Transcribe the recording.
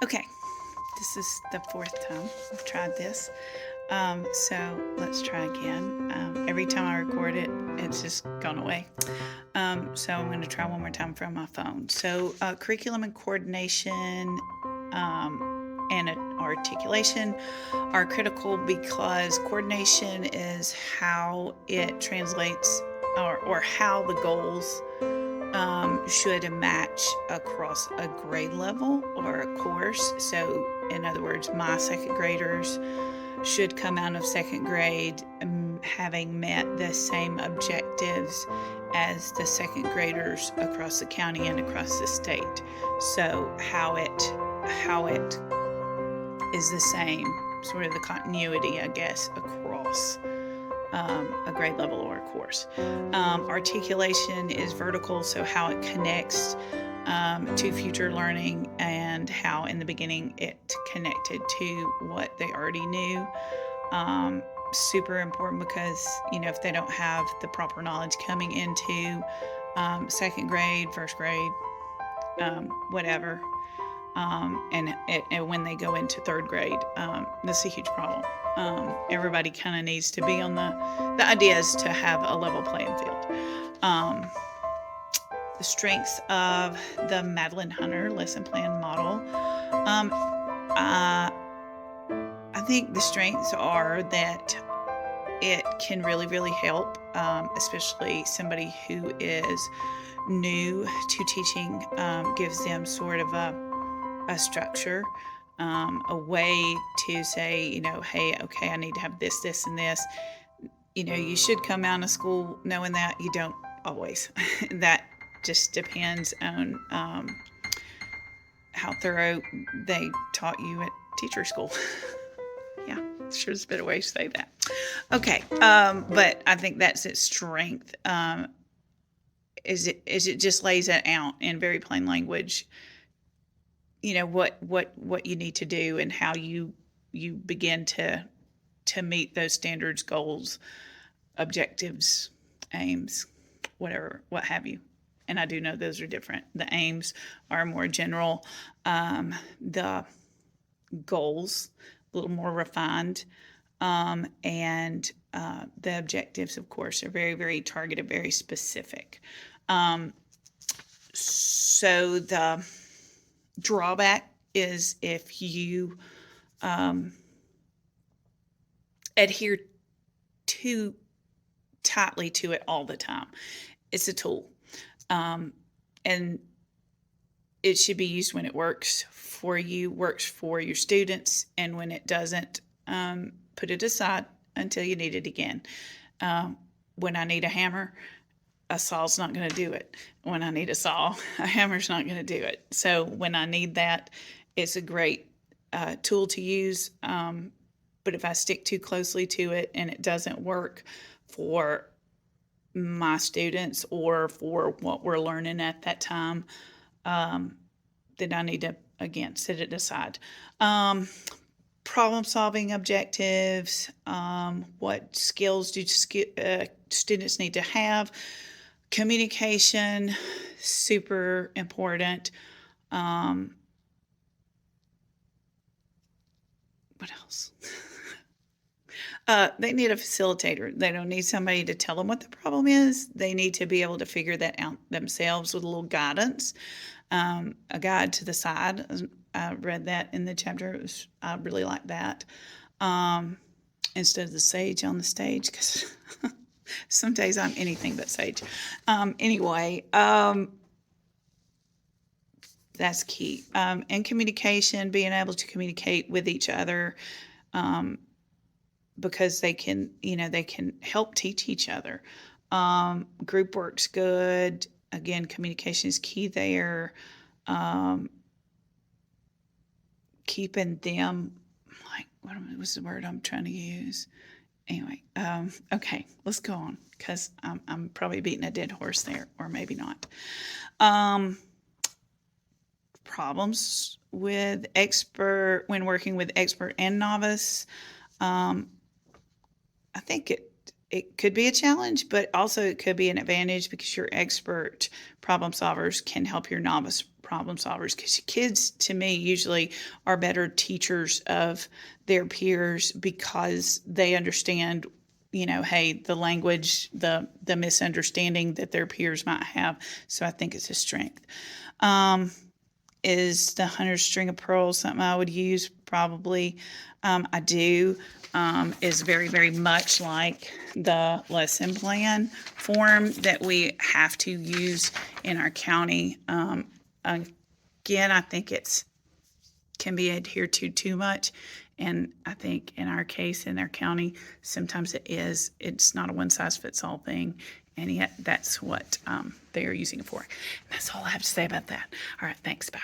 Okay, this is the fourth time I've tried this. So let's try again. Every time I record it, it's just gone away. So I'm going to try one more time from my phone. So curriculum and coordination and articulation are critical because coordination is how it translates or how the goals should match across a grade level or a course. So, in other words, my second graders should come out of second grade having met the same objectives as the second graders across the county and across the state. So, how it is the same, sort of the continuity, I guess, across a grade level or a course. Articulation is vertical, so how it connects to future learning and how in the beginning it connected to what they already knew. Super important because, if they don't have the proper knowledge coming into second grade, first grade, whatever, and when they go into third grade, that's a huge problem. Everybody kind of needs to be on the idea is to have a level playing field. The strengths of the Madeline Hunter lesson plan model. I think the strengths are that it can really, really help, especially somebody who is new to teaching, gives them sort of a structure, a way to say, hey, okay, I need to have this, this, and this. You should come out of school knowing that. You don't always. That just depends on how thorough they taught you at teacher school. Yeah, sure, there's a better way to say that. Okay, but I think that's its strength. Is it just lays it out in very plain language. What you need to do and how you begin to meet those standards, goals, objectives, aims, whatever, what have you. And I do know those are different. The aims are more general. The goals, a little more refined. And the objectives, of course, are very, very targeted, very specific. So the drawback is if you adhere too tightly to it all the time. It's a tool. And it should be used when it works for you, works for your students, and when it doesn't, put it aside until you need it again. When I need a hammer, a saw's not going to do it. When I need a saw, a hammer's not going to do it. So when I need that, it's a great tool to use. But if I stick too closely to it and it doesn't work for my students or for what we're learning at that time, then I need to, again, set it aside. Problem solving objectives. What skills do students need to have? Communication, super important. What else? They need a facilitator. They don't need somebody to tell them what the problem is. They need to be able to figure that out themselves with a little guidance. A guide to the side. I read that in the chapter. I really like that. Instead of the sage on the stage, because some days I'm anything but sage. Anyway, that's key. And communication, being able to communicate with each other, because they can help teach each other. Group work's good. Again, communication is key there. Keeping them, like, what was the word I'm trying to use? Anyway, okay, let's go on because I'm probably beating a dead horse there, or maybe not. Problems with expert when working with expert and novice. I think it could be a challenge, but also it could be an advantage because your expert problem solvers can help your novice problem solvers, because kids to me usually are better teachers of their peers because they understand, hey, the language, the misunderstanding that their peers might have. So I think it's a strength. Is the 100 string of pearls something I would use? Probably. I do. Is very, very much like the lesson plan form that we have to use in our county. Again, I think it's can be adhered to too much. And I think in our case, in our county, sometimes it is. It's not a one-size-fits-all thing. And yet that's what they are using it for. And that's all I have to say about that. All right, thanks. Bye.